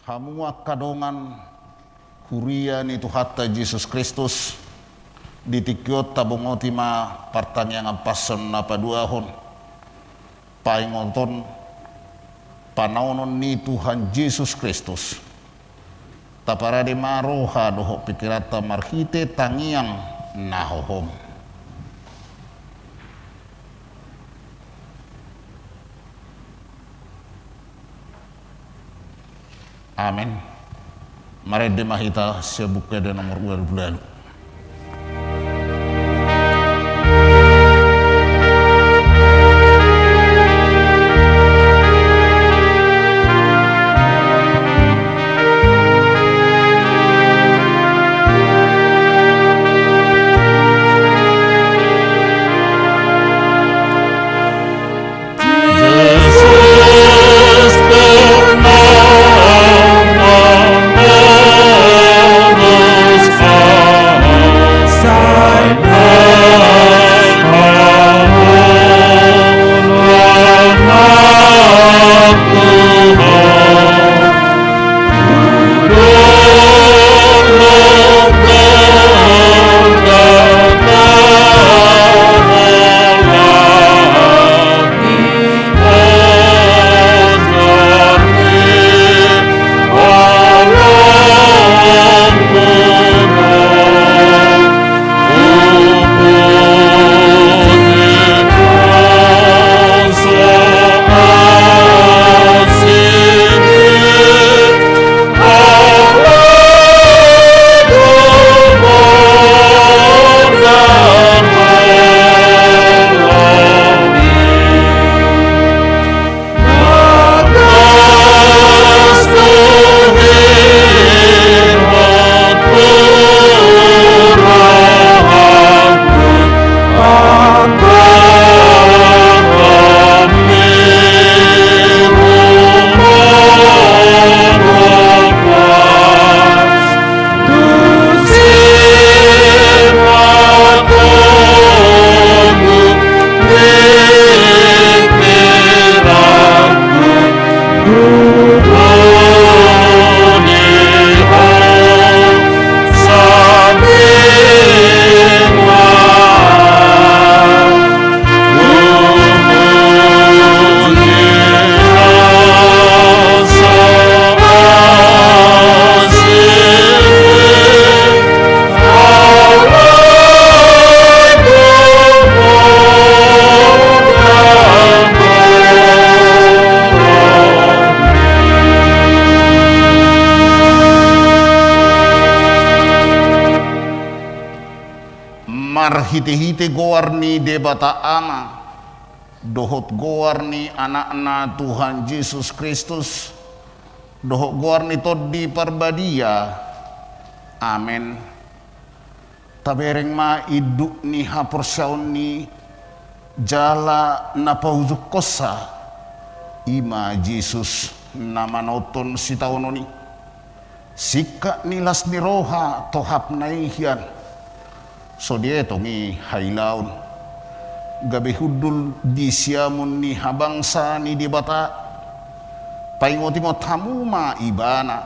Hamua kadongan hurian itu hatta Yesus Kristus ditikyot tabungoti ma pertanyaan pason napa duahon paingonton panaunon ni Tuhan Yesus Kristus taparade maroha doho pikirata marhite tangiang nahohom. Amin. Mari demahita sebuka dan nomor 2 bulan. Hite-hite goarni debata ama dohot goarni anak-anak Tuhan Yesus Kristus dohot goarni todi parbadia amin tabereng ma iduk ni haporsaun ni jala napaujuk kosa ima Yesus nama noton sitaononi sikka nilas ni roha tohap naihian so dia tongi hailaun gabe hudul di siamun ni habangsa ni di bata paingotingot hamuma ibana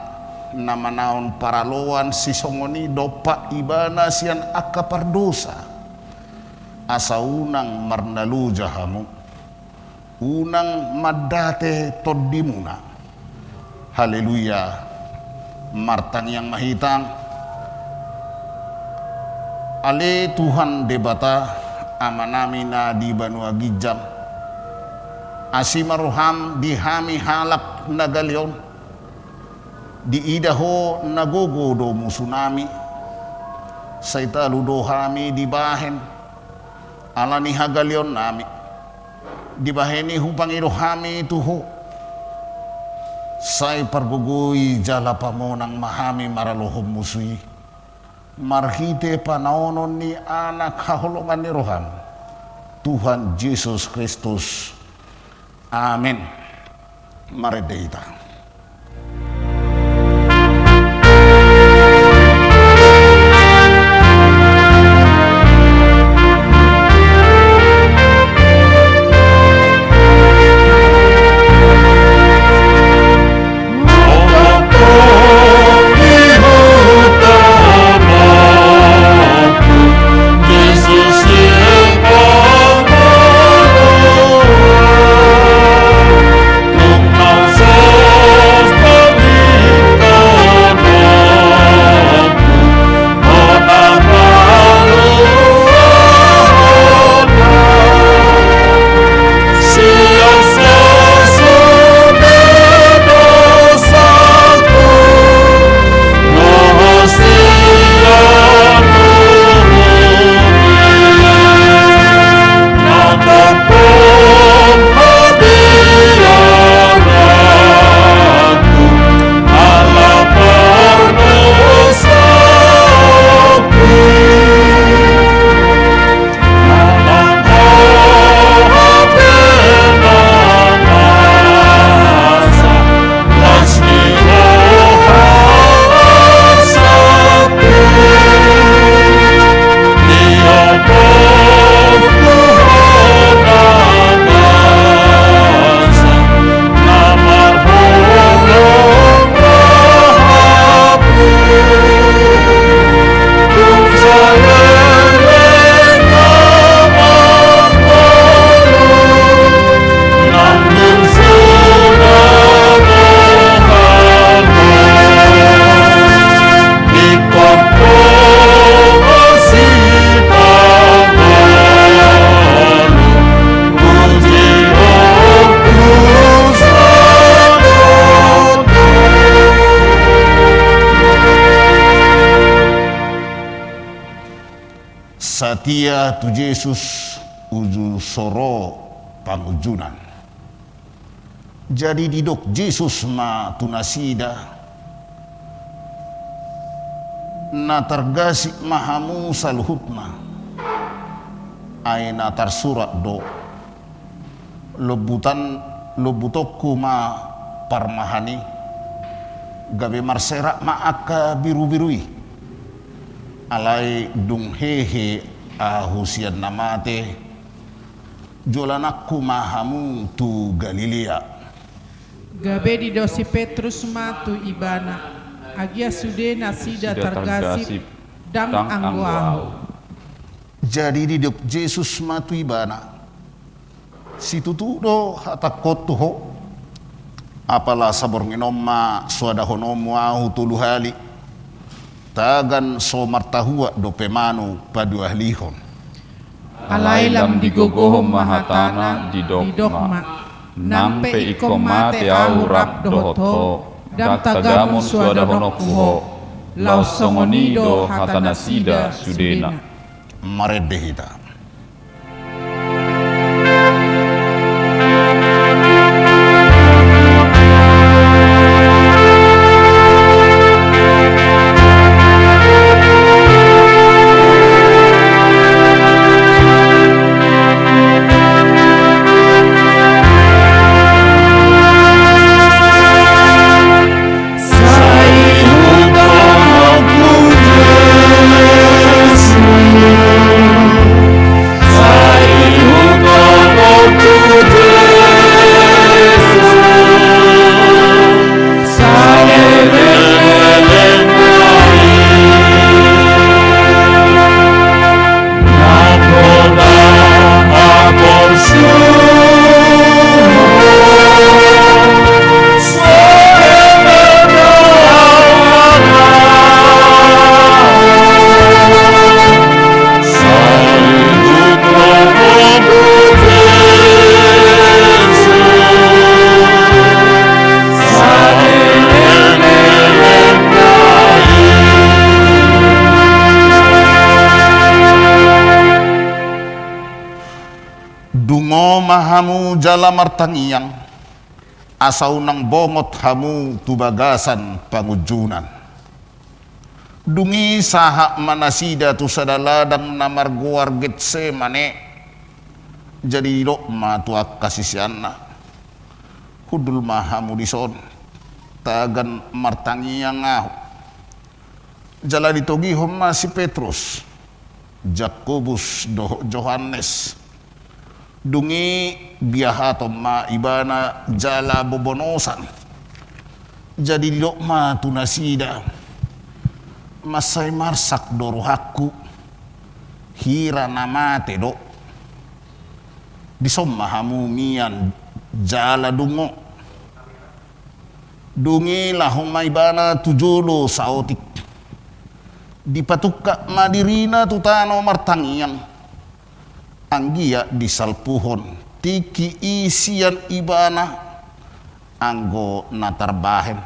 nama naon paraloan sisongoni dopa ibana sian akka pardosa asa unang marnalu jahamu unang madate toddimuna haleluya martang yang mahitang ale Tuhan debata amanamina di Banua Gijam asimaruham dihami halak nagalion di idaho nagogodo musunami saita ludohami di bahen alani hagalion nami di baheni hupangirohami tuho say pargugui jala pamonang mahami maralohom musui marhite panaonon ni anak haholongan ni rohan Tuhan Yesus Kristus amin. Mari kita Oh Satia tu Yesus uju soro pangujunan. Jadi didok Yesus ma tunasida na targasi mahamu saluhutna ay na tarsurat do lobutokku ma parmahani gabe marsera ma aka biru-birui alai dung hehe ahusian namate jolanakku mahamu tu Galilea. Gabe di dosi Petrus matu ibana agia sudena sida targasip dang angwau. Jadi di dok Yesus matu ibana situ tu do hatakot ho apalah sabor nginoma suada honomu ahu tuluhali tagan so martahua do pemanu padu ahlihon alailam digogohom mahatana di dogma nampe ikom mate au rap dohoto dam tagamon suada honokuho lau songonido hatanasida sudena maredehita. Mahamu jala martangiyang asaw nang bongot hamu tubagasan pangujunan dungi saha manasida tu sadaladang namarguar Getsemane jadi lo matuak kasisianna kudul mahamu dison tagan martangiyang ahu jala ditogihom si Petrus Jakobus Johannes dungi biahatom ma ibana jala bobonosan jadi lo ma tunasida masay marsak dorohaku hira namate do disom mahamu mian jala dungo dungi lahong ma ibana tujolo saotik dipatukka madirina tutano martangiyang anggia disalpuhon tiki isian ibana anggo natarbahen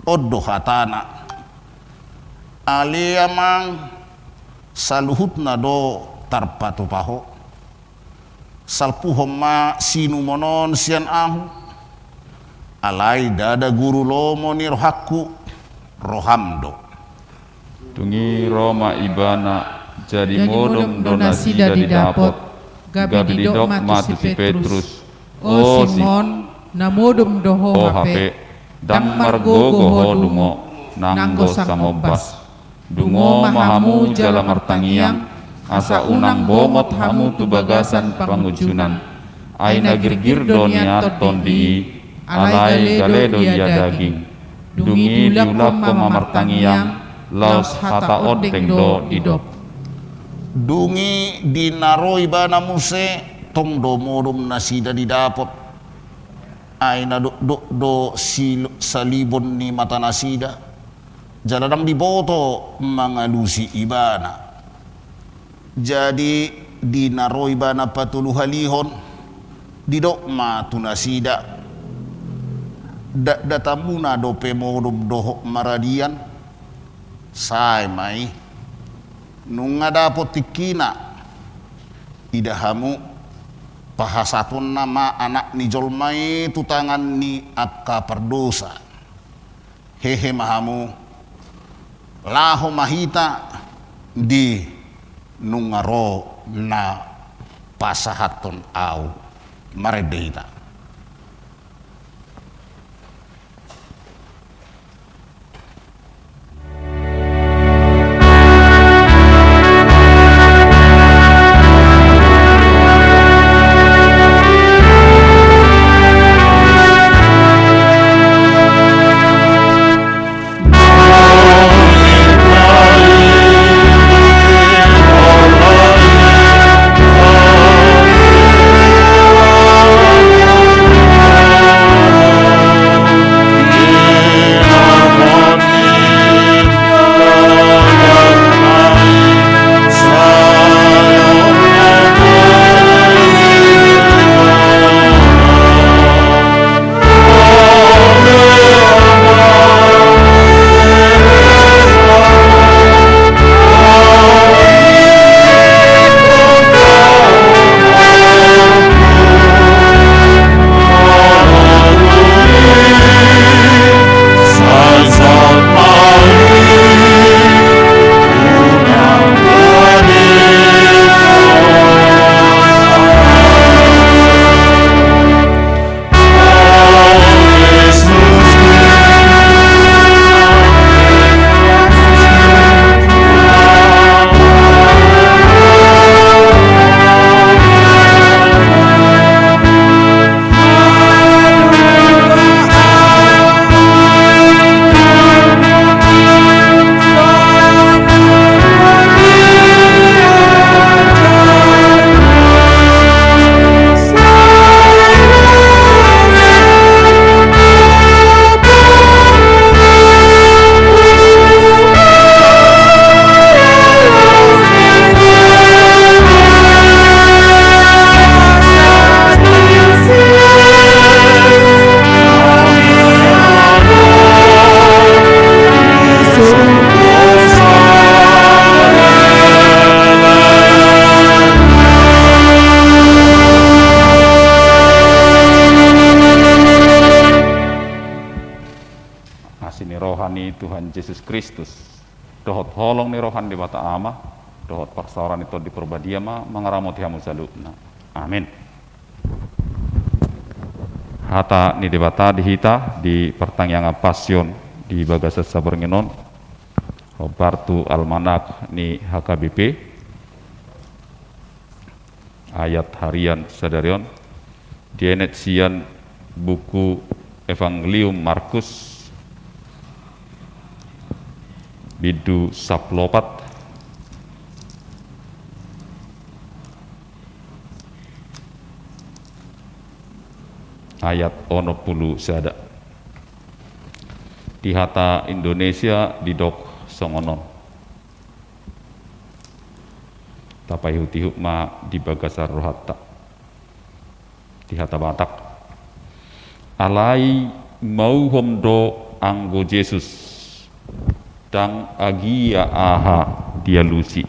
odo hatana aliamang saluhutna do tarpatupaho salpuhon ma sinumonon sian ahu alai dada guru lomo ni rohaku rohamdo tungi Roma ibana jadi modom donasi dari dapot gabi di dok matu si Petrus o Simon na modom doho hape dang margogo ho dungo nanggo samobas dungo mahamu jala martangiyang asa unang bomot hamu tu bagasan pangujunan aina girgir doniaton di alai galedo ya daging dungi diulap koma martangiyang laos hata odeng do idop dungi dinaroi bana muse tong do modom nasida didapot aina do salibon ni mata nasida jaladang diboto mangalusi ibana jadi dinaroi bana patuluhalihon didok ma tunasida datamuna do pemodom dohok maradian sai mai nunga dapot tikina idahamu pahasatun nama anak ni jolmai tutangan ni akka perdosa hehe mahamu laho mahita di nungaro na pasahaton au maredeita. Tuhan Yesus Kristus dohot holong ni rohan di bata ama dohot paksaran itu di perbadiama mengaramoti hamu salutna amin. Hata ni debata dihita di pertanyaan pasion di bagasa saberngenon Robertu Almanak ni HKBP ayat harian sadarion dienet sian buku Evangelium Markus bidu saplopat ayat 20 sada di hata Indonesia di dok songonon tapai huti hukma di bagasar rohata di hata Batak alai mau homdo anggo Yesus dang agia aha dia lusi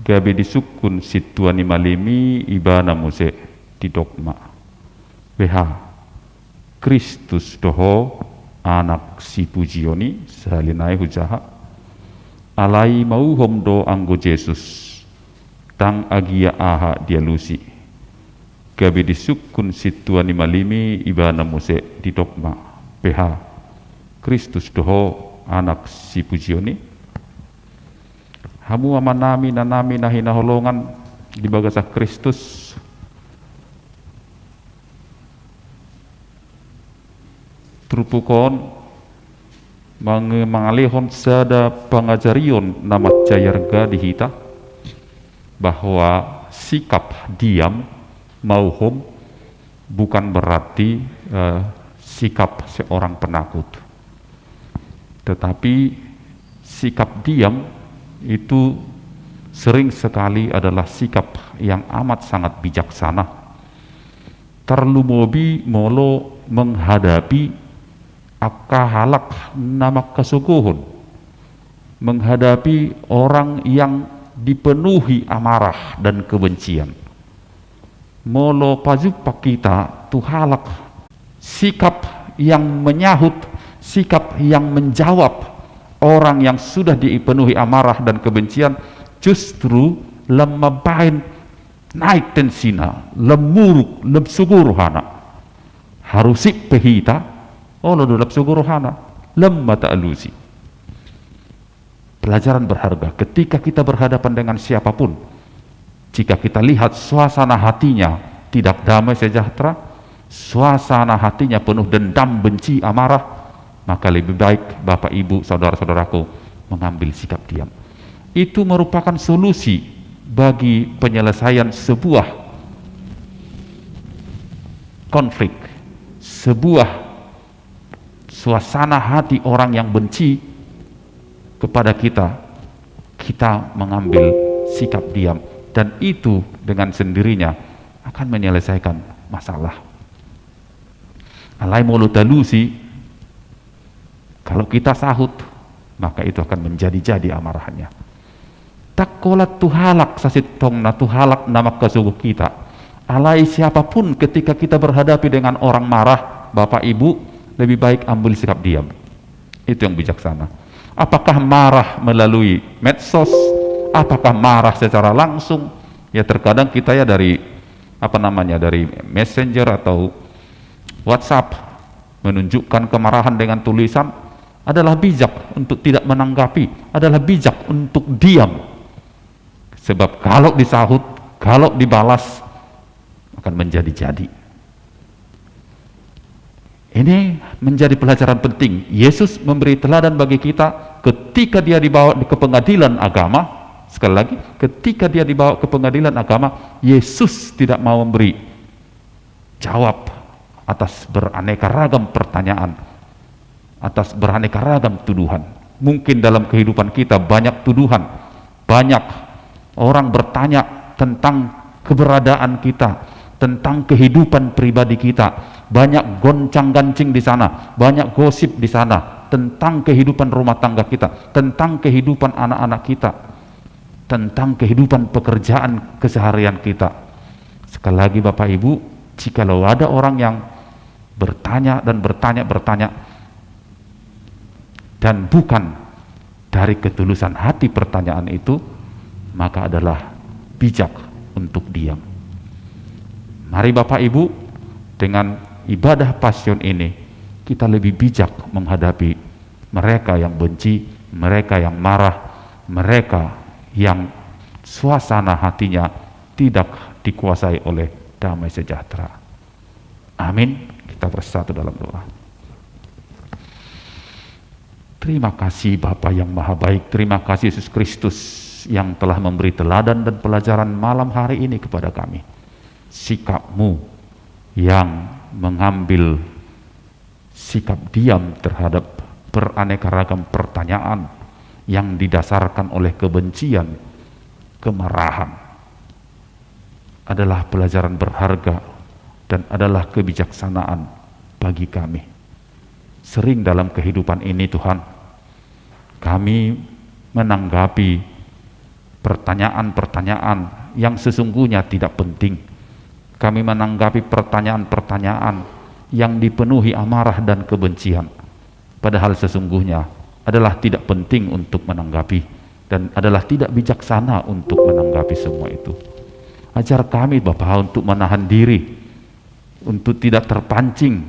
gabe disukun situani malimi ibana muse di dogma beha Kristus doho anak si pujioni salinai hujaha alai mau homdo anggo Yesus dang agia aha dia lusi gabe disukun situani malimi ibana muse di dogma beha Kristus doho anak si pujioni hamu amanami nanami nahina holongan di bagasa Kristus trupukon mengalihon sada pangajarion nama jayarga dihita bahwa sikap diam mauhum bukan berarti sikap seorang penakut, tetapi sikap diam itu sering sekali adalah sikap yang amat sangat bijaksana. Terlumobi molo menghadapi akahalak nama kesukuhun, menghadapi orang yang dipenuhi amarah dan kebencian. Molo pajupak kita tuhalak sikap yang menyahut, sikap yang menjawab orang yang sudah dipenuhi amarah dan kebencian, justru lemabain naik tensina, lemuruk, lemsuguruhana. Harusik pehita, lo do lemsuguruhana, lemata alusi. Pelajaran berharga ketika kita berhadapan dengan siapapun. Jika kita lihat suasana hatinya tidak damai sejahtera, suasana hatinya penuh dendam, benci, amarah, maka lebih baik Bapak Ibu, saudara-saudaraku mengambil sikap diam. Itu merupakan solusi bagi penyelesaian sebuah konflik, sebuah suasana hati orang yang benci kepada kita. Kita mengambil sikap diam, dan itu dengan sendirinya akan menyelesaikan masalah. Alai mulu talusi, kalau kita sahut, maka itu akan menjadi-jadi amarahnya. Takolat tuhalak sasitong na tuhalak nama kasuguh kita. Alai siapapun ketika kita berhadapi dengan orang marah, Bapak Ibu, lebih baik ambil sikap diam. Itu yang bijaksana. Apakah marah melalui medsos? Apakah marah secara langsung? Ya terkadang kita ya dari dari messenger atau WhatsApp menunjukkan kemarahan dengan tulisan, adalah bijak untuk tidak menanggapi, adalah bijak untuk diam. Sebab kalau disahut, kalau dibalas, akan menjadi-jadi. Ini menjadi pelajaran penting. Yesus memberi teladan bagi kita ketika dia dibawa ke pengadilan agama. Sekali lagi, ketika dia dibawa ke pengadilan agama, Yesus tidak mau memberi jawab atas beraneka ragam pertanyaan, atas beraneka ragam tuduhan. Mungkin dalam kehidupan kita banyak tuduhan, banyak orang bertanya tentang keberadaan kita, tentang kehidupan pribadi kita, banyak goncang-gancing di sana, banyak gosip di sana tentang kehidupan rumah tangga kita, tentang kehidupan anak-anak kita, tentang kehidupan pekerjaan keseharian kita. Sekali lagi Bapak Ibu, jikalau ada orang yang bertanya dan bukan dari ketulusan hati pertanyaan itu, maka adalah bijak untuk diam. Mari Bapak Ibu, dengan ibadah passion ini kita lebih bijak menghadapi mereka yang benci, mereka yang marah, mereka yang suasana hatinya tidak dikuasai oleh damai sejahtera. Amin. Kita bersatu dalam doa. Terima kasih Bapa yang Maha Baik, terima kasih Yesus Kristus yang telah memberi teladan dan pelajaran malam hari ini kepada kami. Sikap-Mu yang mengambil sikap diam terhadap beraneka ragam pertanyaan yang didasarkan oleh kebencian, kemarahan, adalah pelajaran berharga dan adalah kebijaksanaan bagi kami. Sering dalam kehidupan ini Tuhan, kami menanggapi pertanyaan-pertanyaan yang sesungguhnya tidak penting. Kami menanggapi pertanyaan-pertanyaan yang dipenuhi amarah dan kebencian, padahal sesungguhnya adalah tidak penting untuk menanggapi dan adalah tidak bijaksana untuk menanggapi semua itu. Ajar kami Bapa untuk menahan diri, untuk tidak terpancing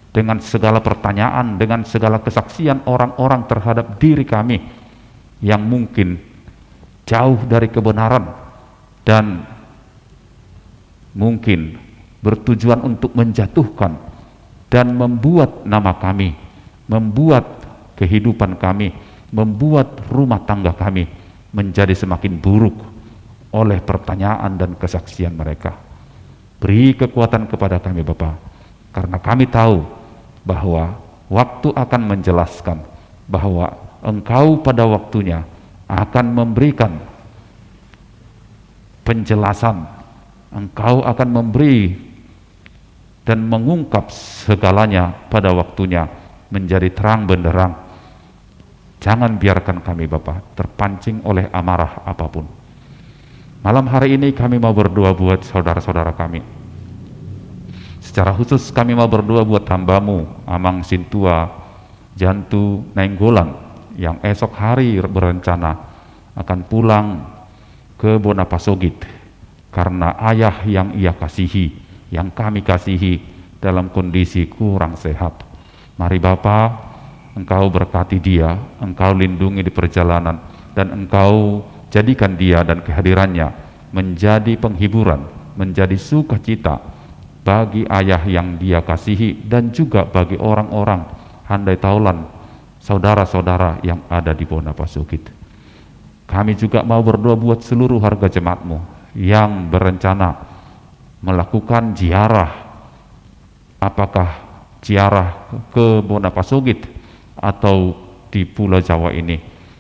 dengan segala pertanyaan, dengan segala kesaksian orang-orang terhadap diri kami yang mungkin jauh dari kebenaran dan mungkin bertujuan untuk menjatuhkan dan membuat nama kami, membuat kehidupan kami, membuat rumah tangga kami menjadi semakin buruk oleh pertanyaan dan kesaksian mereka. Beri kekuatan kepada kami Bapa, karena kami tahu bahwa waktu akan menjelaskan bahwa Engkau pada waktunya akan memberikan penjelasan, Engkau akan memberi dan mengungkap segalanya pada waktunya menjadi terang benderang. Jangan biarkan kami Bapa terpancing oleh amarah apapun. Malam hari ini kami mau berdoa buat saudara-saudara kami. Secara khusus kami mau berdoa buat hambamu Amang Sintua Jantu Nainggolan yang esok hari berencana akan pulang ke Bonapasogit karena ayah yang ia kasihi, yang kami kasihi dalam kondisi kurang sehat. Mari Bapa, Engkau berkati dia, Engkau lindungi di perjalanan, dan Engkau jadikan dia dan kehadirannya menjadi penghiburan, menjadi sukacita bagi ayah yang dia kasihi dan juga bagi orang-orang handai taulan, saudara-saudara yang ada di Bonapasogit. Kami juga mau berdoa buat seluruh warga jemaatmu yang berencana melakukan ziarah, apakah ziarah ke Bonapasogit atau di Pulau Jawa ini.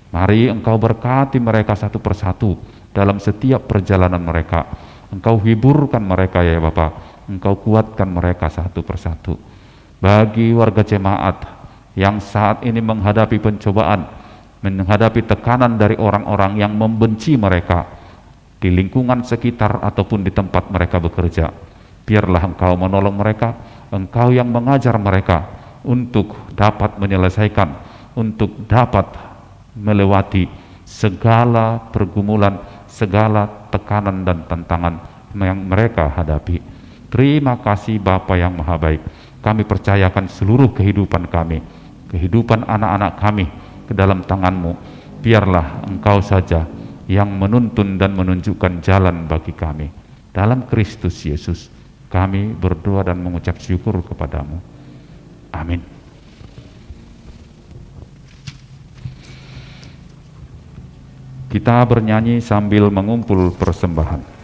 Mari Engkau berkati mereka satu persatu dalam setiap perjalanan mereka. Engkau hiburkan mereka ya Bapa, Engkau kuatkan mereka satu persatu. Bagi warga jemaat yang saat ini menghadapi pencobaan, menghadapi tekanan dari orang-orang yang membenci mereka di lingkungan sekitar ataupun di tempat mereka bekerja, biarlah Engkau menolong mereka, Engkau yang mengajar mereka untuk dapat menyelesaikan, untuk dapat melewati segala pergumulan, segala tekanan dan tantangan yang mereka hadapi. Terima kasih Bapa yang Maha Baik. Kami percayakan seluruh kehidupan kami, kehidupan anak-anak kami ke dalam tangan-Mu. Biarlah Engkau saja yang menuntun dan menunjukkan jalan bagi kami. Dalam Kristus Yesus kami berdoa dan mengucap syukur kepadamu. Amin. Kita bernyanyi sambil mengumpul persembahan.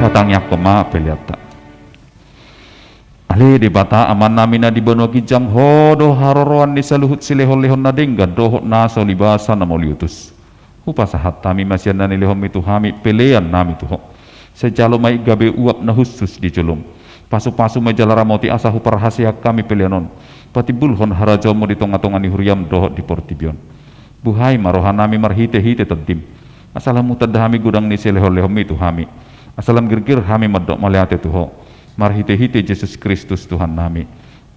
Datangnya koma peliata ali di bata aman namina di bono kijang hodo haroroan di saluhut silehon lehon nadengga dohot naso libasa namoliutus upasahat tami masyan nani lehom itu hami pelean nami tuho sejalo mai gabe uap nahusus di julum pasu-pasu majalara moti asahu perhasia kami peleanon patibulhon harajomo di tonga-tongani huriam dohot di portibion buhai marohan nami marhite-hite tedim asalamu tadhami gudang ni silehon lehom itu hami Asalam girgir kami medok melihat Tuhan. Marhite-hite Yesus Kristus Tuhan nami.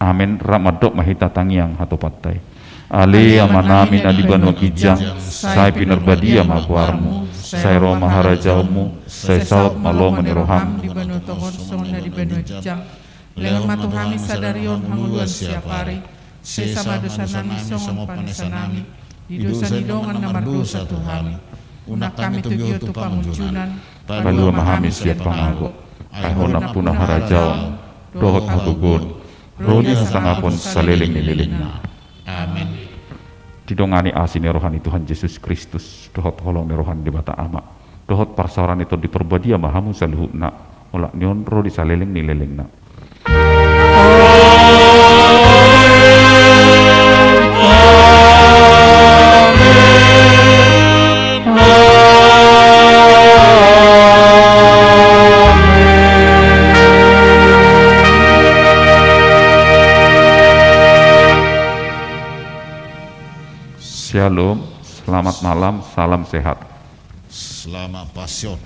Amin. Ramadok mahita tangiang hatu patai. Ale amanamin adibanu kijang. Saya pinerbadia mabuarmu. Saya roh maharajaumu. Saya saut malo meneroham. Di banu tohon sonda di banu jang. Lengan matu kami sadarion hanguluan siap hari. Saya sama dosa nami songon panesa nami. Di dosa nidongan namar dosa Tuhan. Unak kami tugio tu panguncunan. Palua mahami siap pangago. Ahona punah harajau. Dohot hagugun. Rodi sangapun saliling nililingna. Amin. Didongani asini rohani Tuhan Yesus Kristus. Dohot holong rohani di bata ama. Dohot parsaran itu diperbadia mahamu saluhukna. Olak nyon rodi saliling nililingna. Shalom, selamat malam, salam sehat. Selamat Pasion.